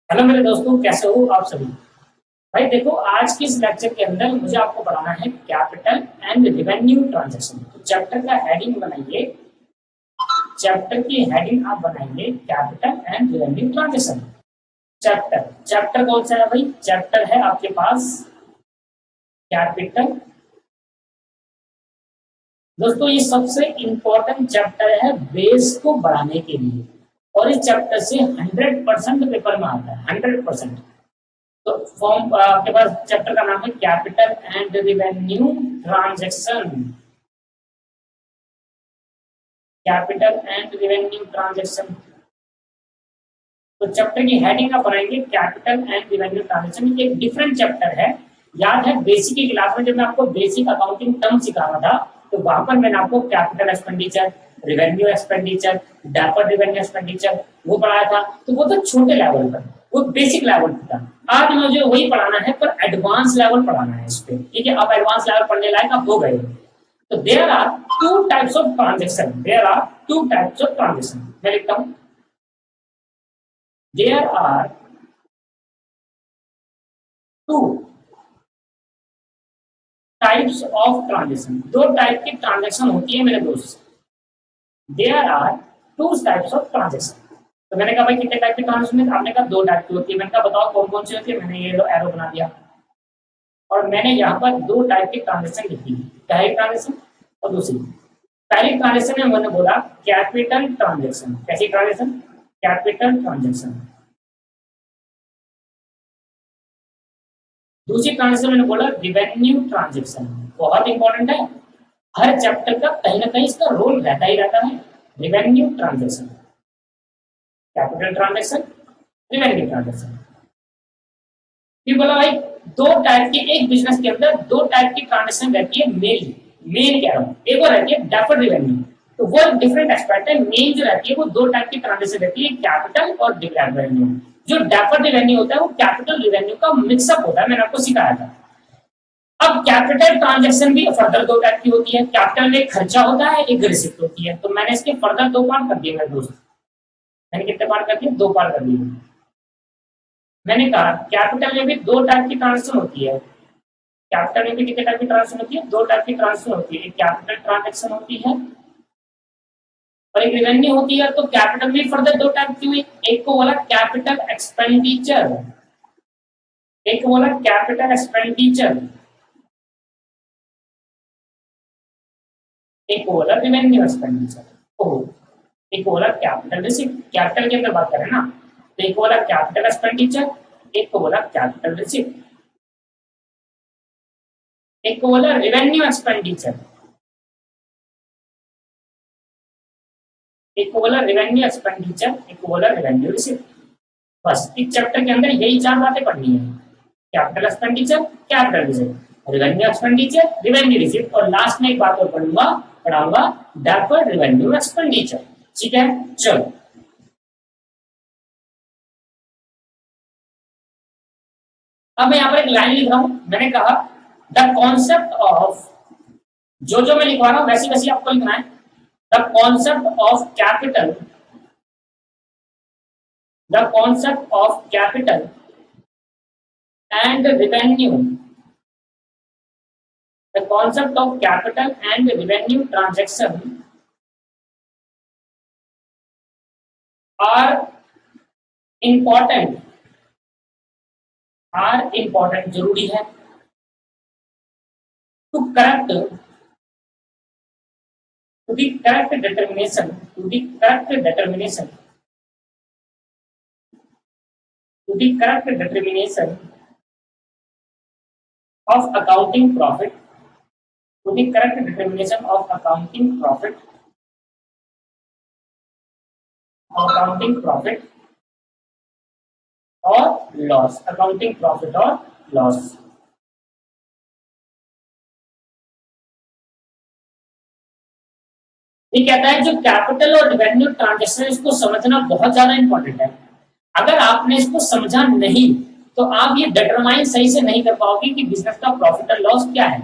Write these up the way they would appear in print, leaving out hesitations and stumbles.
Hello मेरे दोस्तों, कैसे हो आप सभी। भाई देखो, आज की इस लेक्चर के अंदर मुझे आपको पढ़ाना है कैपिटल एंड रेवेन्यू ट्रांजैक्शन। तो चैप्टर का हेडिंग बनाइए, चैप्टर की हेडिंग आप बनाइए capital and revenue transaction. Chapter chapter कौन सा है भाई? चैप्टर है आपके पास कैपिटल। दोस्तों ये सबसे इंपॉर्टेंट चैप्टर है बेस को बढ़ाने के लिए, और इस चैप्टर से 100% पेपर में आता है, 100%। तो फॉर्म आपके पास चैप्टर का नाम है capital and revenue transaction. Capital and revenue transaction. तो चैप्टर की हेडिंग आप बनाएंगे कैपिटल एंड रेवेन्यू ट्रांजैक्शन। एक डिफरेंट चैप्टर है। याद है बेसिक की क्लास में जब मैं आपको बेसिक अकाउंटिंग टर्म सिखा रहा था, तो वहां पर मैंने आपको capital expenditure, revenue expenditure, deferred revenue expenditure वो पढ़ाया था। तो वो तो छोटे लेवल पर, वो बेसिक लेवल पर था। आज मुझे वही पढ़ाना है, पर एडवांस लेवल पढ़ाना है इस पे। ठीक है, अब एडवांस लेवल पढ़ने लायक आप हो गए। तो there are two types of transaction, there are two types of transaction. मैं लिखता हूं there are two types of transaction. दो टाइप की ट्रांजेक्शन होती है मेरे दोस्त। There are two types of transaction. तो मैंने कहा भाई कितने टाइप की ट्रांजेक्शन है? आपने कहा दो टाइप की होती है। मैंने कहा बताओ कौन कौन सी होती है? मैंने ये एरो बना दिया और मैंने यहाँ पर दो टाइप की ट्रांजेक्शन लिखी। पहली ट्रांजेक्शन और दूसरी। पहली ट्रांजेक्शन में मैंने बोला कैपिटल ट्रांजेक्शन। कैसी ट्रांजेक्शन? Capital transaction. दूसरी ट्रांजेक्शन मैंने बोला रिवेन्यू ट्रांजेक्शन। बहुत इंपॉर्टेंट है, हर चैप्टर का कहीं ना कहीं इसका रोल रहता ही रहता है। Revenue transaction, capital transaction, revenue transaction. फिर बोला भाई दो टाइप की, एक बिजनेस के अंदर दो टाइप की ट्रांजेक्शन रहती है मेन। मेन कह रहा हूँ, एक और रहती है डेफर्ड रेवेन्यू। तो वो डिफरेंट एस्पेक्ट है। मेन जो रहती है वो दो टाइप की ट्रांजेक्शन रहती है, कैपिटल और डेफर्ड रेवेन्यू। जो डेफर्ड रेवेन्यू होता है वो कैपिटल रेवेन्यू का मिक्सअप होता है, मैंने आपको सिखाया था। अब कैपिटल ट्रांजेक्शन भी फर्दर दो टाइप की होती है। कैपिटल में खर्चा होता है, एक रिसिप्ट होती है। तो मैंने इसके फर्दर दो पार्ट कर दिए मेरे दोस्त। मैंने कितने पार्ट कर दिए? दो पार्ट कर दिए। मैंने कहा कैपिटल में भी दो टाइप की ट्रांजेक्शन होती है। कैपिटल में भी कितने टाइप की ट्रांजेक्शन होती है? दो टाइप की ट्रांजेक्शन होती है। एक कैपिटल ट्रांजेक्शन होती है और एक रेवेन्यू होती है। तो कैपिटल में फर्दर दो टाइप की हुई। एक को बोला कैपिटल एक्सपेंडिचर, एक को बोला कैपिटल एक्सपेंडिचर, एक को बोला रेवेन्यू एक्सपेंडिचर। ओह, एक को बोला कैपिटल रिसिप्ट। कैपिटल के अंदर बात करें ना, तो एक को बोला कैपिटल एक्सपेंडिचर, एक को बोला कैपिटल रिसिप्ट, एक को बोला रेवेन्यू एक्सपेंडिचर, एक को बोला रेवेन्यू एक्सपेंडिचर, एक को बोला रेवेन्यू रिसिप्ट। बस इस चैप्टर के अंदर यही चार बातें पढ़नी है। Capital expenditure, capital receipt, revenue expenditure, revenue receipt, और लास्ट में एक बात और पढ़ाऊंगा डेफर्ड रेवेन्यू एक्सपेंडिचर। ठीक है, चलो अब मैं यहाँ पर एक लाइन लिख रहा हूं। मैंने कहा द कॉन्सेप्ट ऑफ, जो मैं लिखवा रहा हूं वैसी वैसी आपको लिखना है। The concept of capital, the concept of capital and revenue, the concept of capital and revenue transaction are important, जरूरी है to correct, to the correct determination, to the correct determination, to the correct determination of accounting profit, to the correct determination of accounting profit, accounting profit or loss, accounting profit or loss। ये कहता है जो capital और revenue transaction इसको समझना बहुत ज्यादा important है। अगर आपने इसको समझा नहीं तो आप ये डिटरमाइन सही से नहीं कर पाओगे कि बिजनेस का प्रॉफिट और लॉस क्या है।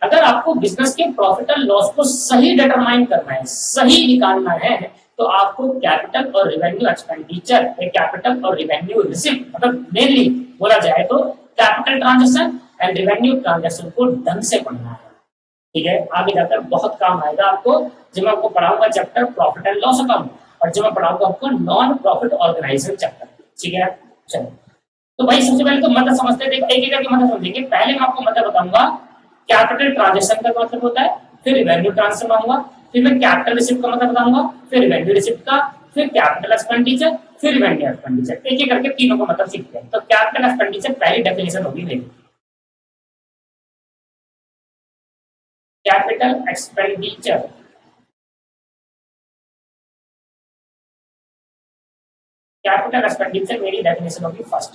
अगर आपको बिजनेस के प्रॉफिट और लॉस को सही डिटरमाइन करना है, सही निकालना है, तो आपको कैपिटल और रिवेन्यू एक्सपेंडिचर, कैपिटल और रिवेन्यू रिसिप्ट, मतलब मेनली बोला जाए तो capital transaction and revenue transaction को ढंग से पढ़ना है। ठीक है, आगे जाकर बहुत काम आएगा आपको जब मैं आपको पढ़ाऊंगा chapter profit and loss account, और जब मैं पढ़ाऊंगा आपको नॉन प्रॉफिट ऑर्गेनाइजेशन चैप्टर। ठीक है, चलो तो भाई सबसे पहले तो मतलब समझते हैं, एक एक करके मतलब समझेंगे। पहले मैं आपको मतलब बताऊंगा कैपिटल ट्रांजेक्शन का मतलब होता है, फिर रिवेन्यू ट्रांसफर बताऊंगा, फिर मैं कैपिटल रिसिप्ट का मतलब बताऊंगा, फिर रिवेन्यू रिसिप्ट का, फिर कैपिटल एक्सपेंडिचर, फिर रिवेन्यू एक्सपेंडिचर, एक एक करके तीनों का मतलब सीखते हैं। तो कैपिटल एक्सपेंडिचर पहली डेफिनेशन होगी मेरी। कैपिटल एक्सपेंडिचर, कैपिटल एक्सपेंडिचर मेरी डेफिनेशन होगी फर्स्ट।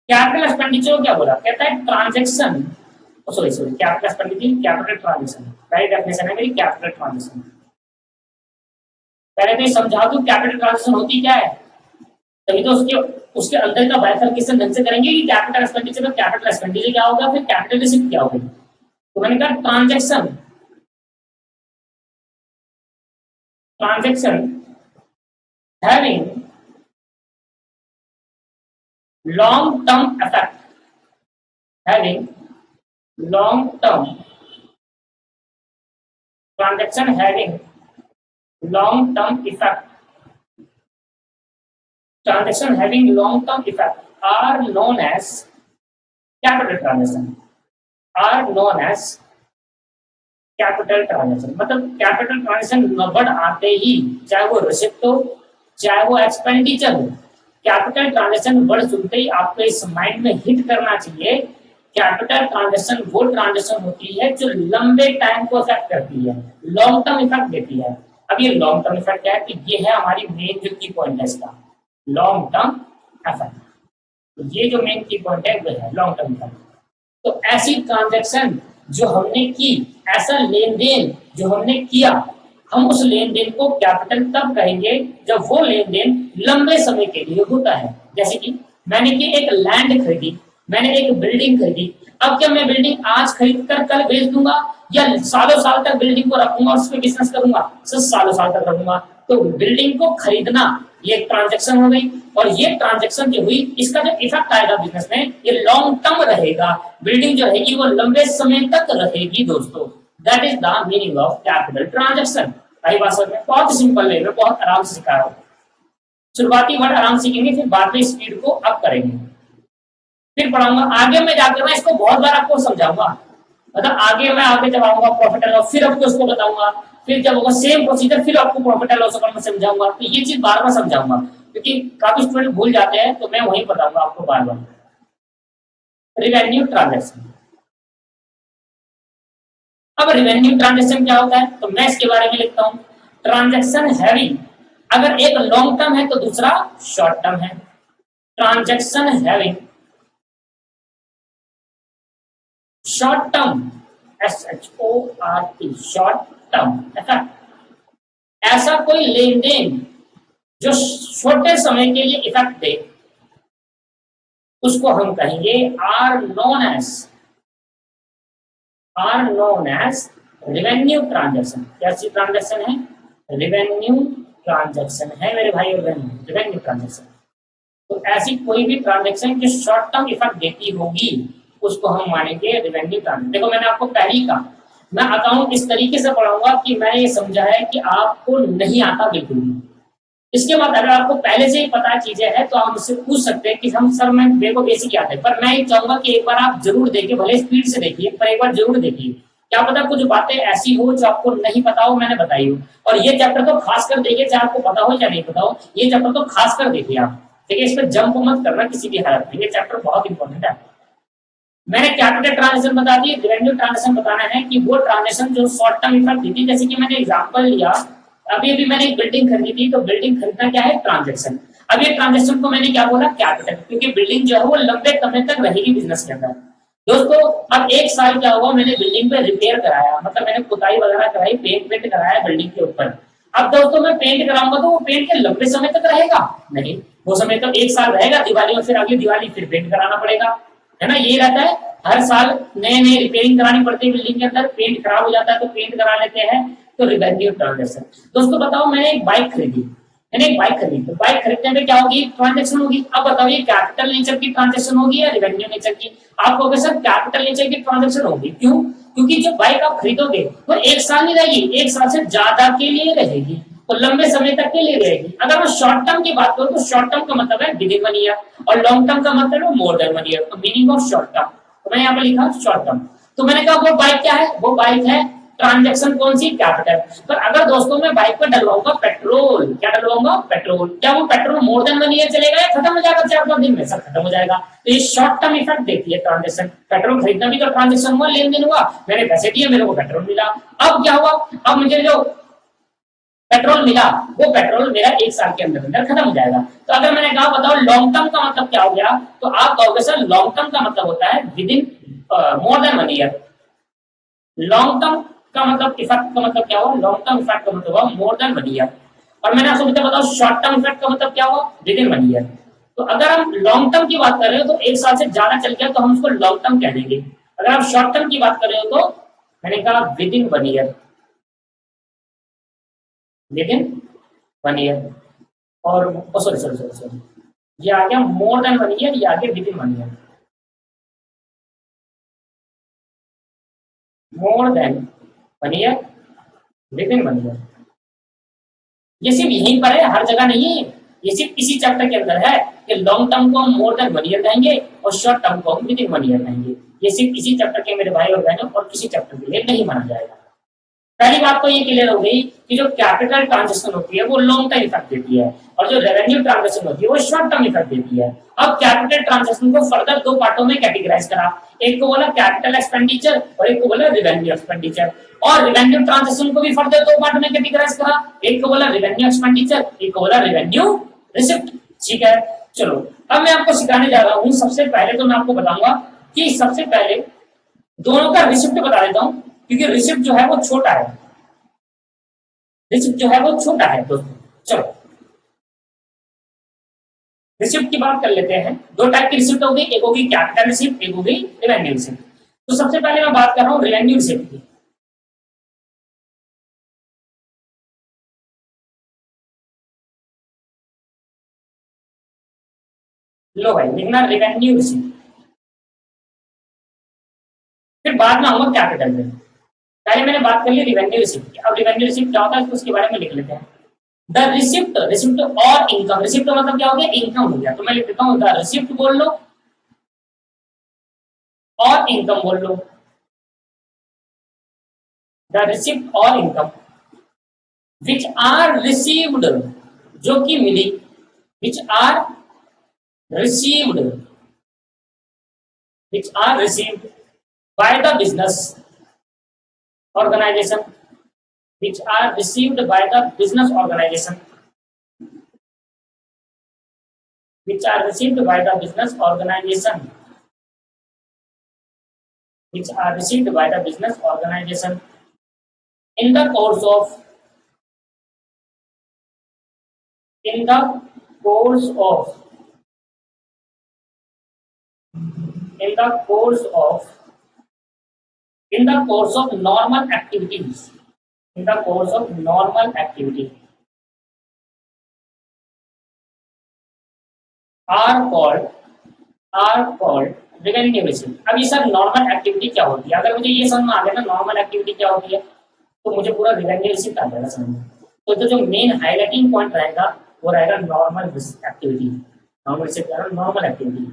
कैपिटल एक्सपेंडिचर को क्या बोला, कहता है transaction, sorry capital expenditure capital transaction, पहली डेफिनेशन है मेरी कैपिटल ट्रांजेक्शन। पहले तो ये समझा दूं कैपिटल ट्रांजेक्शन होती क्या है, तभी तो उसके उसके अंदर का बाइफर्केशन ढंग से करेंगे कि कैपिटल एक्सपेंडिचर में कैपिटल एक्सपेंडिचर क्या होगा, फिर कैपिटल रिसिप्ट क्या होगी। तो मैंने कहा transaction having long term effect, having long term transaction having long term effect, transaction having long term effect are known as capital transaction, are known as capital transaction. मतलब capital transaction word आते ही चाहे वो receipt हो चाहे वो expenditure हो, capital transaction word सुनते ही आपको इस माइंड में हिट करना चाहिए, कैपिटल ट्रांजेक्शन वो ट्रांजेक्शन होती है जो लंबे टाइम को इफेक्ट करती है, लॉन्ग टर्म इफेक्ट देती है। अब ये लॉन्ग टर्म इफेक्ट है, तो ये है हमारी मेन जो की पॉइंट है इसका, लॉन्ग टर्म इफेक्ट। तो ये जो मेन की पॉइंट है वो है लॉन्ग टर्म इफेक्ट। तो ऐसी ट्रांजेक्शन जो हमने की, ऐसा लेन देन जो हमने किया, हम उस लेन देन को कैपिटल तब कहेंगे जब वो लेन देन लंबे समय के लिए होता है। जैसे कि मैंने की एक लैंड खरीदी, मैंने एक बिल्डिंग खरीदी, अब क्या मैं बिल्डिंग आज खरीद कर कल बेच दूंगा, या सालों साल तक बिल्डिंग को रखूंगा और उस पर बिजनेस करूंगा, सिर्फ सालों साल तक रखूंगा। तो बिल्डिंग को खरीदना ये एक ट्रांजेक्शन हो गई, और ये ट्रांजेक्शन जो हुई इसका जो इफेक्ट आएगा बिजनेस में ये लॉन्ग टर्म रहेगा, बिल्डिंग जो रहेगी वो लंबे समय तक रहेगी दोस्तों। That is the meaning of capital transaction. भाई भाषा में बहुत सिंपल वे में बहुत आराम से सिखा रहा हूं, शुरुआती वर्ड आराम सीखेंगे, फिर बाद में स्पीड को अप करेंगे, फिर पढ़ाऊंगा। आगे में जाकर मैं इसको बहुत बार आपको समझाऊंगा, मतलब आगे मैं आगे जब आऊंगा प्रॉफिट एंड लॉस, फिर आपको इसको बताऊंगा, फिर जब होगा सेम प्रोसीजर फिर आपको प्रॉफिट एंड लॉस अकाउंट में समझाऊंगा। तो ये चीज बार बार समझाऊंगा क्योंकि काफी स्टूडेंट भूल जाते हैं, तो मैं वही बताऊंगा आपको बार बार। रिवेन्यू ट्रांजेक्शन, अब रिवेन्यू ट्रांजेक्शन क्या होता है तो मैं इसके बारे में लिखता हूं, ट्रांजेक्शन हैविंग, अगर एक लॉन्ग टर्म है तो दूसरा शॉर्ट टर्म है। Transaction having short term, SHORT, short term effect, ऐसा कोई लेन देन जो छोटे समय के लिए इफेक्ट दे उसको हम कहेंगे are known as revenue transaction. कैसी ट्रांजेक्शन है, रिवेन्यू ट्रांजेक्शन है मेरे भाई और बहन, रिवेन्यू ट्रांजेक्शन। तो ऐसी कोई भी ट्रांजेक्शन जो शॉर्ट टर्म इफेक्ट देती होगी उसको हम मानेंगे रिवेन्यू ट्रांजेक्शन। देखो मैंने आपको पहले ही कहा, मैं अकाउंट इस तरीके से पढ़ाऊंगा कि मैंने ये समझा है कि आपको नहीं आता बिल्कुल भी। इसके बाद अगर आपको पहले से ही पता चीजें हैं तो आप मुझसे पूछ सकते हैं कि हम सर मैं मेरे को बेसिक याद है, पर मैं ये चाहूंगा कि एक बार आप जरूर देखिए, भले स्पीड से देखिए पर एक बार जरूर देखिए, क्या पता कुछ बातें ऐसी हो जो आपको नहीं पता हो मैंने बताई हो। और ये चैप्टर तो खास कर देखिए, चाहे आपको पता हो या नहीं पता हो, ये चैप्टर तो खास कर देखिए आप, ठीक है, इस पर जंप मत करना किसी भी हालत में, ये चैप्टर बहुत इंपॉर्टेंट है। मैंने कैपिटल ट्रांजेक्शन बता दी, रिवेन्यू ट्रांजेक्शन बताना है कि वो ट्रांजेक्शन जो शॉर्ट टर्म इफेक्ट देती है। जैसे कि मैंने एग्जांपल लिया, अभी मैंने एक बिल्डिंग खरीदी थी, तो बिल्डिंग खरीदना क्या है, ट्रांजेक्शन। अब ये ट्रांजेक्शन को मैंने क्या बोला, कैपिटल, क्योंकि बिल्डिंग जो है वो लंबे समय तक रहेगी बिजनेस के अंदर। दोस्तों अब एक साल क्या हुआ, मैंने बिल्डिंग पे रिपेयर कराया, मतलब मैंने पुताई वगैरह कराई, पेंट कराया बिल्डिंग के ऊपर। अब दोस्तों मैं पेंट कराऊंगा तो वो पेंट के लंबे समय तक रहेगा नहीं, वो समय तो एक साल रहेगा, दिवाली में फिर अगली दिवाली फिर पेंट कराना पड़ेगा, है ना, ये रहता है। हर साल नए नए रिपेयरिंग करानी पड़ती है बिल्डिंग के अंदर, पेंट खराब हो जाता है तो पेंट करा लेते हैं, तो रिवेन्यू ट्रांजेक्शन। दोस्तों बताओ, मैंने एक बाइक खरीदी, तो बाइक खरीदने में क्या होगी, ट्रांजेक्शन होगी। अब बताओ ये कैपिटल नेचर की ट्रांजेक्शन होगी या रिवेन्यू नेचर की? आप कहोगे सर कैपिटल नेचर की ट्रांजेक्शन होगी, क्यों? क्योंकि जो बाइक आप खरीदोगे वो एक साल नहीं रहेगी, एक साल से ज्यादा के लिए रहेगी, तो लंबे समय तक के लिए रहेगी। अगर मैं शॉर्ट टर्म की बात करूं तो शॉर्ट टर्म का मतलब है विद इन 1 ईयर, और लॉन्ग टर्म का मतलब है मोर देन 1 ईयर। तो मीनिंग ऑफ शॉर्ट टर्म, तो मैंने यहाँ पे लिखा शॉर्ट टर्म। तो मैंने कहा वो बाइक क्या है, वो बाइक है ट्रांजेक्शन कौन सी, कैपिटल। पर अगर दोस्तों मैं बाइक पर डलवाऊंगा पेट्रोल, क्या डलवाऊंगा, पेट्रोल, क्या वो पेट्रोल मोर देन 1 ईयर चलेगा या खत्म हो जाएगा 4-5 दिन में? सब खत्म हो जाएगा। तो ये शॉर्ट टर्म इफेक्ट देती है ट्रांजेक्शन। पेट्रोल खरीदना भी तो ट्रांजेक्शन हुआ, लेन देन हुआ, मैंने पैसे दिए, मेरे को पेट्रोल मिला। अब क्या हुआ, अब मुझे जो पेट्रोल मिला वो पेट्रोल मेरा एक साल के अंदर अंदर खत्म हो जाएगा। तो अगर मैंने कहा बताओ लॉन्ग टर्म का मतलब क्या हो गया, तो आप कहोगे सर लॉन्ग टर्म का मतलब होता है with in more than 1 year. Long term का मतलब इफेक्ट का मतलब क्या हुआ, लॉन्ग टर्म इफेक्ट का मतलब हुआ मोर देन 1 ईयर। और मैंने आपको बताओ शॉर्ट टर्म इफेक्ट का मतलब क्या हुआ, विद इन 1 ईयर। तो अगर हम लॉन्ग टर्म की बात कर रहे हो तो एक साल से ज्यादा चल गया तो हम उसको लॉन्ग टर्म कह देंगे। अगर आप शॉर्ट टर्म की बात कर रहे हो तो मैंने कहा with in 1 year, with in 1 year. और सॉरी सॉरी सॉरी सॉरी, ये आ गया मोर देन 1 ईयर, ये आ गया with in 1 year. More than 1 year, with in 1 year. ये सिर्फ यहीं पर है, हर जगह नहीं है, ये सिर्फ इसी चैप्टर के अंदर है कि लॉन्ग टर्म को हम मोर देन 1 ईयर कहेंगे और शॉर्ट टर्म को हम विद इन 1 ईयर कहेंगे। ये सिर्फ इसी चैप्टर के मेरे भाई और बहनों, और किसी चैप्टर के लिए नहीं माना जाएगा। पहली बात तो ये क्लियर हो गई कि जो कैपिटल ट्रांजेक्शन होती है वो लॉन्ग टर्म इफेक्ट देती है, और जो रेवेन्यू ट्रांजेक्शन होती है वो शॉर्ट टर्म इफेक्ट देती है। अब कैपिटल ट्रांजेक्शन को फर्दर 2 पार्टों में कैटेगराइज करा, एक को बोला कैपिटल एक्सपेंडिचर और एक को बोला रिवेन्यू एक्सपेंडिचर। और रिवेन्यू ट्रांजेक्शन को भी फर्दर 2 पार्ट में कैटेगराइज करा, एक को बोला रिवेन्यू एक्सपेंडिचर, एक को बोला रिवेन्यू रिसिप्ट। ठीक है, चलो अब मैं आपको सिखाने जा रहा हूँ। सबसे पहले तो मैं आपको बताऊंगा कि सबसे पहले दोनों का रिसिप्ट बता देता हूँ, क्योंकि रिसिप्ट जो है वो छोटा है, रिसिप्ट जो है वो छोटा है दोस्तों। चलो रिसिप्ट की बात कर लेते हैं। 2 टाइप की रिसिप्ट होगी, एक होगी कैपिटल रिसिप्ट, एक होगी रिवेन्यू रिसिप्ट। तो सबसे पहले मैं बात कर रहा हूँ रिवेन्यू रिसिप्ट की। लो भाई लिखना रिवेन्यू रिसिप्ट, फिर बाद में आऊंगा कैपिटल में। पहले मैंने बात कर ली रिवेन्यू रिसिप्ट की। अब रिवेन्यू रिसिप्ट क्या होता है उसके बारे में लिख लेते हैं। द रिसिप्ट, रिसिप्ट और इनकम, रिसिप्ट का मतलब क्या हो गया, इनकम हो गया। तो मैं लिख देता हूँ द रिसिप्ट बोल लो और इनकम बोल लो। द रिसिप्ट और इनकम विच आर रिसीव्ड, जो कि मिली, which are received, which are received by the business organization, which are received by the business organization, which are received by the business organization, which are received by the business organization in the course of, in the course of, in the course of, in the course of normal activities, in the course of normal activity are called revenue receipt। अब ये sir normal activity क्या होती है, अगर मुझे ये समझ में आ गया ना नॉर्मल एक्टिविटी क्या होती है, तो मुझे पूरा रिवेन्यू रिसीप्ट आ जाएगा समझ में। तो जो मेन हाईलाइटिंग पॉइंट रहेगा वो रहेगा normal activity, normal receipt, normal activity.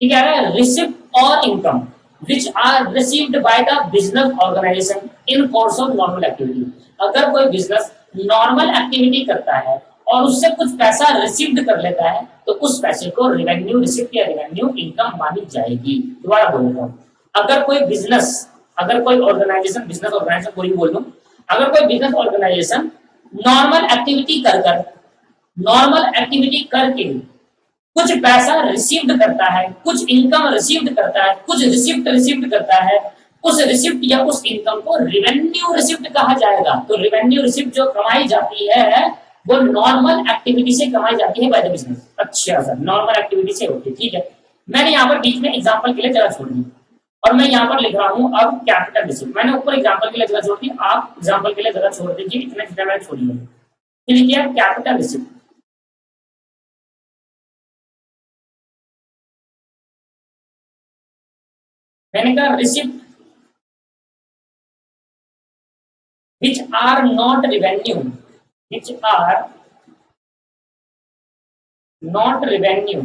ठीक है, रिसिप्ट और income which are received by the business organization in course of normal activity। अगर कोई बिजनेस नॉर्मल एक्टिविटी करता है और उससे कुछ पैसा रिसीव्ड कर लेता है तो उस पैसे को रिवेन्यू रिसिप्ट या रिवेन्यू इनकम मानी जाएगी। दोबारा बोल रहा हूँ, अगर कोई बिजनेस, अगर कोई ऑर्गेनाइजेशन, बिजनेस ऑर्गेनाइजेशन कोई बोल दूं, अगर कोई बिजनेस ऑर्गेनाइजेशन नॉर्मल एक्टिविटी कर कर, नॉर्मल एक्टिविटी करके कुछ पैसा रिसीव्ड करता है, कुछ इनकम रिसीव्ड करता है, कुछ रिसिप्ट रिसीव्ड करता है, उस रिसिप्ट या उस इनकम को रिवेन्यू रिसिप्ट कहा जाएगा। तो रिवेन्यू रिसिप्ट जो कमाई जाती है वो नॉर्मल एक्टिविटी से कमाई जाती है बाय द बिजनेस। अच्छा सर, नॉर्मल एक्टिविटी से होती है, ठीक है। मैंने यहाँ पर बीच में एग्जाम्पल के लिए जगह छोड़ दी और मैं यहाँ पर लिख रहा हूँ अब कैपिटल रिसिप्ट। मैंने ऊपर एग्जाम्पल के लिए जगह छोड़ दी, आप एग्जाम्पल के लिए जगह छोड़ दीजिए, इतना जितना मैंने छोड़ी है। लिखिए कैपिटल रिसिप्ट। मैंने कहा receipt which are not revenue, which are not revenue,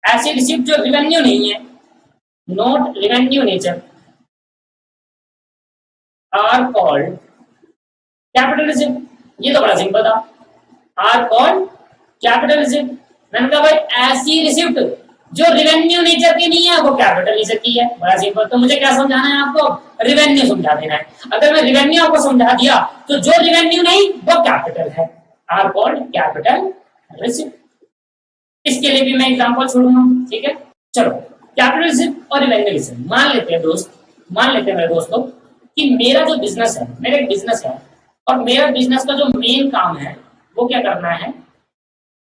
ऐसी रिसिप्ट जो रिवेन्यू नहीं है, not revenue nature, are called capital receipt. ये तो बड़ा सिंपल था, आर कॉल्ड कैपिटल रिसिप्ट। मैंने कहा भाई ऐसी रिसिप्ट जो रिवेन्यू नेचर की नहीं है वो कैपिटल नेचर की है, बड़ा सिंपल। तो मुझे क्या समझाना है आपको, रिवेन्यू समझा देना है। अगर मैं रिवेन्यू आपको समझा दिया तो जो रिवेन्यू नहीं वो कैपिटल है, आर कॉल्ड कैपिटल रिसिप्ट। इसके लिए भी मैं एग्जांपल छोड़ूंगा, ठीक है। चलो कैपिटल रिसिप्ट और रिवेन्यू रिसिप्ट मान लेते हैं दोस्त, मान लेते हैं मेरे दोस्तों कि मेरा जो बिजनेस है, मेरा एक बिजनेस है और मेरा बिजनेस का जो मेन काम है वो क्या करना है,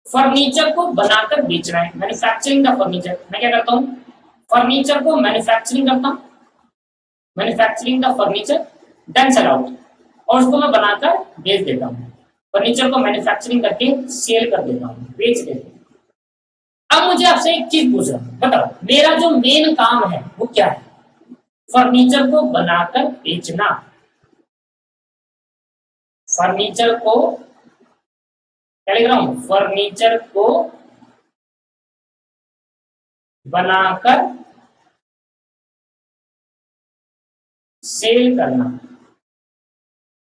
फर्नीचर को बनाकर बेचना है, मैन्युफैक्चरिंग का फर्नीचर। मैं क्या करता हूँ, फर्नीचर को मैन्युफैक्चरिंग करता हूँ, मैन्युफैक्चरिंग का फर्नीचर देन सेल आउट, और उसको मैं बनाकर बेच देता हूँ। फर्नीचर को मैन्युफैक्चरिंग करके सेल कर देता हूँ, बेच देता हूँ। अब मुझे आपसे एक चीज पूछ रहा हूँ, बताओ मेरा जो मेन काम है वो क्या है, फर्नीचर को बनाकर बेचना। फर्नीचर को क्या लिख रहा हूं, फर्नीचर को बनाकर सेल करना।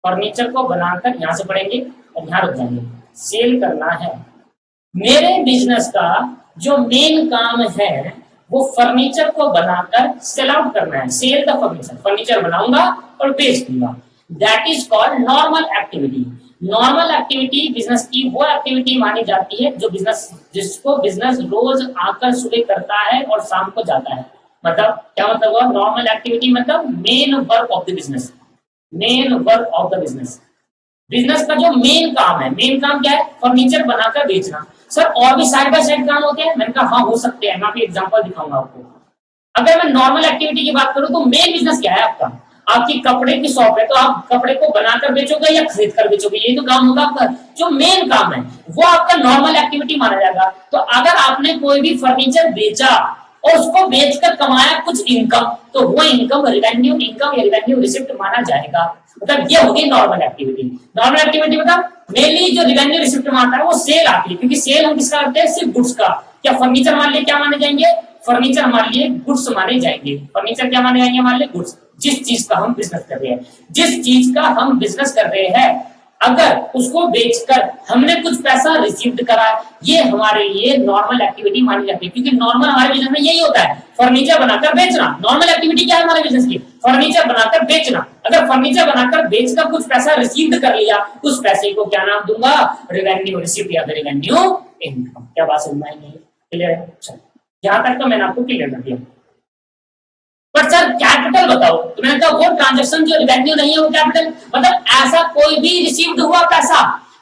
फर्नीचर को बनाकर, यहां से पढ़ेंगे और यहां रुक जाएंगे, सेल करना है। मेरे बिजनेस का जो मेन काम है वो फर्नीचर को बनाकर सेल आउट करना है, सेल द फर्नीचर। फर्नीचर बनाऊंगा और बेच दूंगा, that is called normal activity. Normal activity business की वो एक्टिविटी मानी जाती है जो बिजनेस, जिसको बिजनेस रोज आकर सुबह करता है और शाम को जाता है। मतलब क्या मतलब हुआ, नॉर्मल एक्टिविटी मतलब main work of the business, main work of the business. Business का जो मेन काम है, मेन काम क्या है, फर्नीचर बनाकर बेचना। सर और भी साइड बाय साइड काम होते हैं, मैंने कहा हाँ हो सकते हैं, मैं आपको एग्जांपल दिखाऊंगा आपको। अगर मैं नॉर्मल एक्टिविटी की बात करूं तो मेन बिजनेस क्या है आपका, आपकी कपड़े की शॉप है तो आप कपड़े को बनाकर बेचोगे या खरीद कर बेचोगे, यही तो काम होगा आपका। जो मेन काम है वो आपका नॉर्मल एक्टिविटी माना जाएगा। तो अगर आपने कोई भी फर्नीचर बेचा और उसको बेचकर कमाया कुछ इनकम, तो वो इनकम रिवेन्यू इनकम या रिवेन्यू रिसिप्ट माना जाएगा। मतलब ये होगी नॉर्मल एक्टिविटी। नॉर्मल एक्टिविटी मतलब मेनली जो रिवेन्यू रिसिप्ट मानता है वो सेल आती है, क्योंकि सेल हम किसका करते हैं, सिर्फ गुड्स का। क्या फर्नीचर मान लिए क्या माने जाएंगे, फर्नीचर मान लिए गुड्स माने जाएंगे। फर्नीचर क्या माने जाएंगे, मान लिए गुड्स। जिस चीज का हम बिजनेस कर रहे हैं, जिस चीज का हम बिजनेस कर रहे हैं, अगर उसको बेचकर हमने कुछ पैसा रिसीव करा, ये हमारे लिए नॉर्मल एक्टिविटी मानी जाती है। क्योंकि नॉर्मल हमारे बिजनेस में यही होता है, फर्नीचर बनाकर बेचना। नॉर्मल एक्टिविटी क्या है हमारे बिजनेस की, फर्नीचर बनाकर बेचना। अगर फर्नीचर बनाकर बेचकर कुछ पैसा रिसीव कर लिया, उस पैसे को क्या नाम दूंगा, रिवेन्यू रिसिप्ट या रिवेन्यू इनकम। क्या बात समझ में आई, क्लियर है। यहां तक तो मैंने आपको क्लियर कर दिया। बट सर कैपिटल बताओ, तो मैंने कहा वो ट्रांजैक्शन जो रिवेन्यू नहीं है वो कैपिटल। मतलब ऐसा कोई भी रिसीव्ड हुआ पैसा,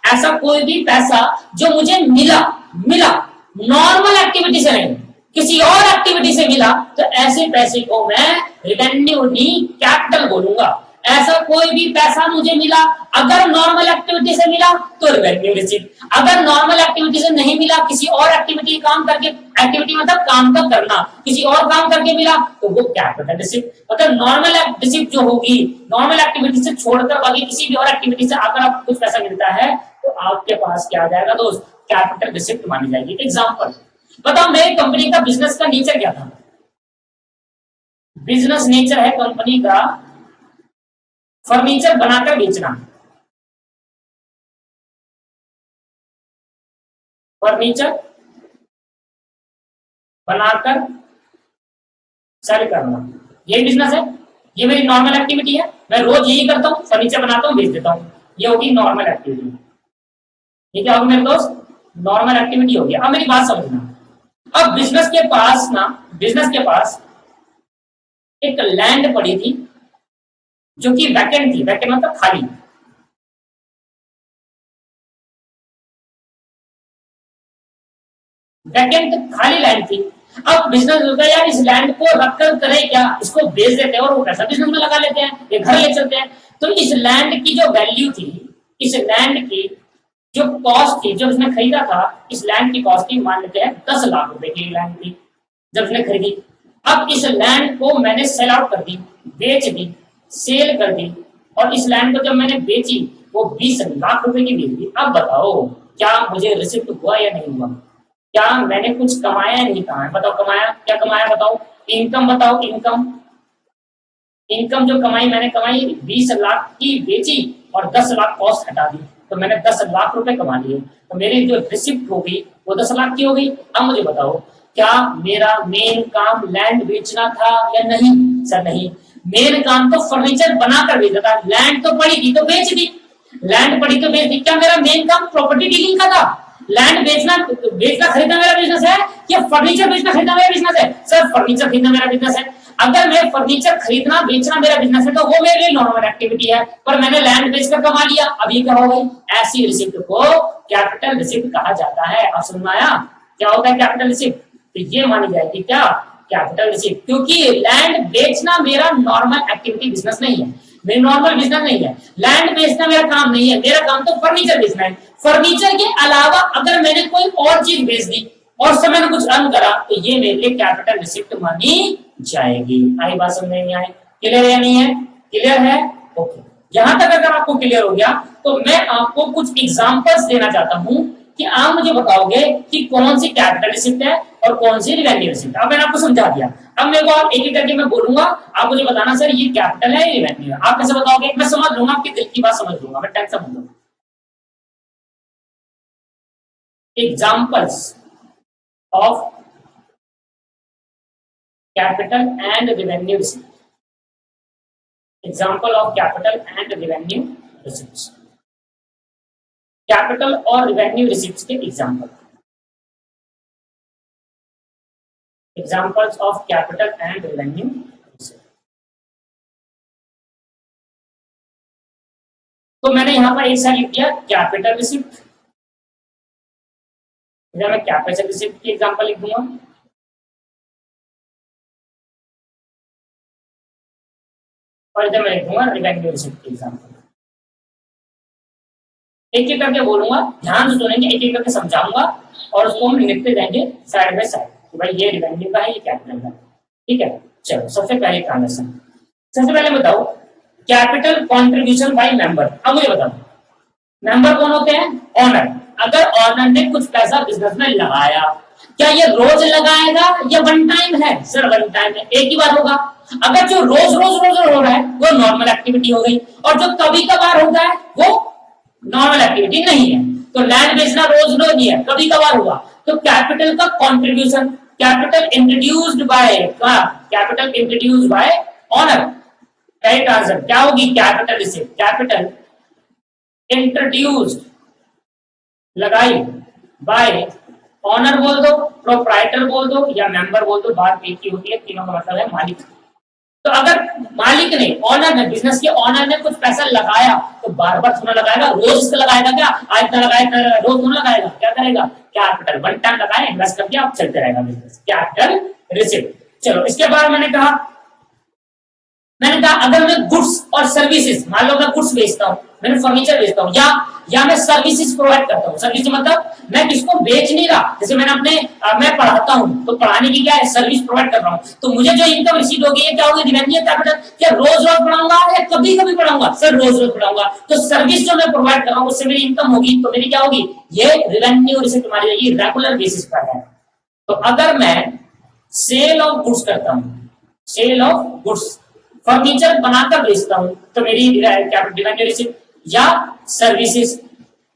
ऐसा कोई भी पैसा जो मुझे मिला मिला नॉर्मल एक्टिविटी से नहीं, किसी और एक्टिविटी से मिला, तो ऐसे पैसे को मैं रिवेन्यू नहीं कैपिटल बोलूंगा। ऐसा कोई भी पैसा मुझे मिला अगर नॉर्मल एक्टिविटी से मिला तो रिवेन्यू रिसिप्ट, अगर नॉर्मल एक्टिविटी से नहीं मिला, किसी और एक्टिविटी काम करके, एक्टिविटी मतलब काम का करना, किसी और काम करके मिला, तो वो कैपिटल रिसिप्ट। मतलब नॉर्मल रिसिप्ट जो होगी, नॉर्मल एक्टिविटी से छोड़कर बाकी किसी भी और एक्टिविटी से अगर आपको कुछ पैसा मिलता है तो आपके पास क्या आ जाएगा दोस्त, कैपिटल रिसिप्ट मानी जाएगी। एग्जाम्पल बताओ, मेरी कंपनी का बिजनेस का नेचर क्या था, बिजनेस नेचर है कंपनी का फर्नीचर बनाकर बेचना, फर्नीचर बनाकर सेल करना, ये बिजनेस है, ये मेरी नॉर्मल एक्टिविटी है। मैं रोज यही करता हूँ, फर्नीचर बनाता हूँ बेच देता हूँ, ये होगी नॉर्मल एक्टिविटी। ये क्या होगी मेरे दोस्त, नॉर्मल एक्टिविटी होगी। अब मेरी बात समझना, अब बिजनेस के पास ना, बिजनेस के पास एक लैंड पड़ी थी जो कि वैकेंट थी, वैकेंट मतलब खाली, वैकेंट खाली लैंड थी। अब बिजनेस होता है यार, इस लैंड को रखकर करें क्या, इसको बेच देते हैं और वो पैसा बिजनेस में लगा लेते हैं, ये घर ले चलते हैं। तो इस लैंड की जो वैल्यू थी, इस लैंड की जो कॉस्ट थी, जब उसने खरीदा था, इस लैंड की कॉस्ट थी, मान लेते हैं 10 लाख रुपए की लैंड थी जब उसने खरीदी। अब इस लैंड को मैंने सेल आउट कर दी, बेच दी, सेल कर दी, और इस लैंड को जब मैंने बेची वो 20 लाख रुपए की बेच दी। अब बताओ क्या मुझे रिसिप्ट हुआ या नहीं हुआ, क्या मैंने कुछ कमाया या नहीं कमाया, बताओ कमाया, क्या कमाया बताओ, इनकम बताओ, इनकम, इनकम जो कमाई मैंने कमाई 20 लाख की बेची और 10 लाख कॉस्ट हटा दी, तो मैंने 10 लाख रुपए कमा लिए, तो मेरी जो रिसिप्ट होगी वो 10 लाख की हो गई। अब मुझे बताओ क्या मेरा मेन काम लैंड बेचना था या नहीं, सर नहीं, मेन काम तो फर्नीचर बनाकर बेचा था, लैंड तो पड़ी थी तो बेच दी, लैंड पड़ी तो बेच दी, क्या मेरा मेन काम प्रॉपर्टी डीलिंग का था, लैंड बेचना, बेचना खरीदना मेरा बिजनेस है, या फर्नीचर बेचना खरीदना मेरा बिजनेस है, सर फर्नीचर खरीदना मेरा बिजनेस है। अगर मैं फर्नीचर खरीदना बेचना मेरा बिजनेस है तो वो मेरे लिए नॉर्मल एक्टिविटी है, पर मैंने लैंड बेचकर कमा लिया, अभी क्या हो गई, ऐसी रिसिप्ट को कैपिटल रिसिप्ट कहा जाता है। अब समझ में आया क्या होता है कैपिटल रिसिप्ट, तो ये मानी जाएगी क्या कैपिटल रिसिप्ट, क्योंकि लैंड बेचना मेरा नॉर्मल एक्टिविटी बिजनेस नहीं है, मेरी नॉर्मल बिजनेस नहीं है, लैंड बेचना मेरा काम नहीं है, मेरा काम तो फर्नीचर बेचना है। फर्नीचर के अलावा अगर मैंने कोई और चीज बेच दी और से मैंने कुछ अर्न करा तो ये मेरे लिए कैपिटल रिसिप्ट मानी जाएगी। आई बात समझ में आए, क्लियर है या नहीं है, क्लियर है, ओके। यहां तक अगर आपको क्लियर हो गया तो मैं आपको कुछ एग्जांपल्स देना चाहता हूं कि आप मुझे बताओगे कि कौन सी कैपिटल रिसिप्ट है और कौन सी रिवेन्यू रिसिप्ट। अब मैंने आपको समझा दिया, अब मेरे को आप एक एक करके मैं बोलूंगा, आप मुझे बताना सर ये कैपिटल है ये रिवेन्यू है, आप कैसे बताओगे, मैं समझ लूंगा, आपके दिल की बात समझ लूंगा, मैं टेंशन मत लूंगा। Examples of capital and revenue receipt, example of capital and revenue receipts, capital और रेवेन्यू रिसिप्ट्स के example, examples of capital and revenue receipt. तो मैंने यहां पर एक साइड लिख दिया कैपिटल रिसिप्ट, मैं कैपिटल रिसिप्ट की एग्जांपल लिख दूंगा, और इधर मैं लिखूंगा रिवेन्यू रिसिप्ट की एग्जांपल। एक एक करके बोलूंगा, ध्यान से सुनेंगे, एक एक करके समझाऊंगा और उसको हम लिखते जाएंगे साइड बाय साइड कि भाई ये रिवेन्यू का है ये कैपिटल का, ठीक है। चलो सबसे पहले ट्रांजेक्शन, सबसे पहले बताओ कैपिटल कंट्रीब्यूशन बाय मेंबर। अब मुझे बताओ मेंबर कौन होते हैं, ऑनर। अगर ऑनर ने कुछ पैसा बिजनेस में लगाया, क्या ये रोज लगाएगा या वन टाइम है, सर वन टाइम है, एक ही बार होगा। अगर जो रोज रोज रोज हो रहा है वो नॉर्मल एक्टिविटी हो गई, और जो कभी कभार होता है वो नॉर्मल एक्टिविटी नहीं है। तो लैंड बेचना रोज रोज नहीं है, कभी कभार हुआ, तो कैपिटल का contribution, capital introduced by, capital introduced by honour, right answer क्या होगी कैपिटल रिसिप्ट, कैपिटल इंट्रोड्यूस्ड लगाई बाय ऑनर बोल दो, प्रोप्राइटर बोल दो या मेंबर बोल दो, बात एक ही होती है, तीनों का मतलब है मालिक। तो अगर मालिक ने, ऑनर ने, बिजनेस के ऑनर ने कुछ पैसा लगाया तो बार बार थोड़ा लगाएगा, रोज इसका लगाएगा क्या, आज इतना लगाएगा रोज थोड़ा लगाएगा, क्या करेगा कैपिटल वन टाइम लगाए, इन्वेस्ट करके आप चलते रहेगा बिजनेस, कैपिटल रिसिप्ट। चलो इसके बाद मैंने कहा अगर मैं गुड्स और सर्विसेज, मान लो मैं गुड्स बेचता हूँ, मैंने फर्नीचर बेचता हूँ, या मैं सर्विसेज प्रोवाइड करता हूँ, सर्विस मतलब मैं किसको बेच नहीं रहा, जैसे मैंने मैं पढ़ाता हूँ तो पढ़ाने की क्या है सर्विस प्रोवाइड कर रहा हूँ, तो मुझे जो इनकम रिसीव होगी ये क्या होगी, रिवेन्यू कैपिटल। क्या रोज रोज पढ़ाऊंगा या कभी कभी पढ़ाऊंगा, सर रोज रोज पढ़ाऊंगा, तो सर्विस जो मैं प्रोवाइड कर रहा हूँ उससे मेरी इनकम होगी, तो मेरी क्या होगी, ये रिवेन्यू रिसिप्ट मानी जाएगी, रेगुलर बेसिस पर है। तो अगर मैं सेल ऑफ गुड्स करता हूँ, सेल ऑफ गुड्स, फर्नीचर बनाकर बेचता हूं तो मेरी रिवेन्यू रिसिप्ट, या सर्विसेज,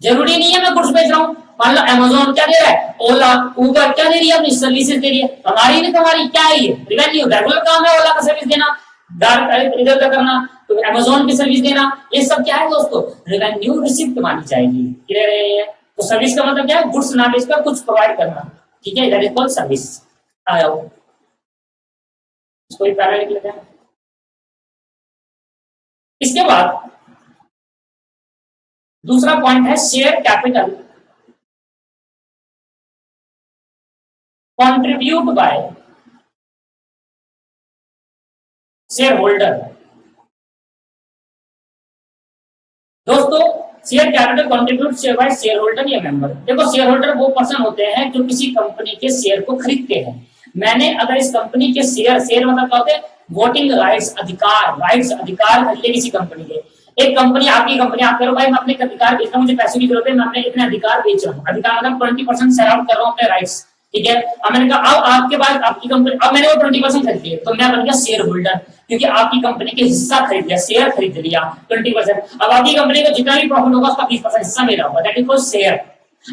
जरूरी नहीं है मैं गुड्स बेच रहा हूं, मान लो अमेज़न क्या दे रहा है, ओला उबर क्या दे रही है, अपनी सर्विसेज दे रही है, हमारी नहीं तुम्हारी क्या है, ये रिवेन्यू रेगुलर काम है, ओला का सर्विस देना, इधर उधर करना, तो अमेज़न की सर्विस देना, ये सब क्या है दोस्तों, रिवेन्यू रिसिप्ट मानी जाएगी, क्लियर है। तो सर्विस का मतलब क्या है, गुड्स ना बेचकर कुछ प्रोवाइड करना, ठीक है, दैट इज कॉल्ड सर्विस। आया इसको पैरा लिख लेते हैं। इसके बाद दूसरा पॉइंट है share capital contribute by shareholder। दोस्तों share capital contribute share by shareholder या मेंबर। देखो शेयर होल्डर वो पर्सन होते हैं जो किसी कंपनी के शेयर को खरीदते हैं। मैंने अगर इस कंपनी के शेयर मतलब क्या होते हैं, वोटिंग राइट्स, अधिकार खरीदे किसी कंपनी के। एक कंपनी आपकी कंपनी, आप करो भाई मैं अपने अधिकार बेच रहा हूँ, मुझे पैसे की जरूरत है, मैं अपने इतने अधिकार बेच रहा हूँ। अधिकार मतलब 20% शेयर आउट कर रहा हूँ अपने राइट्स, ठीक है। अब मैंने कहा अब आपके पास आपकी कंपनी, अब मैंने वो 20% खरीद लिया तो मैं बन गया शेयर होल्डर, क्योंकि आपकी कंपनी के हिस्सा खरीद लिया, शेयर खरीद लिया 20%। अब आपकी कंपनी को जितना भी प्रॉफिट होगा उसका 20% हिस्सा मेरा होगा, दैट इज कॉल्ड शेयर।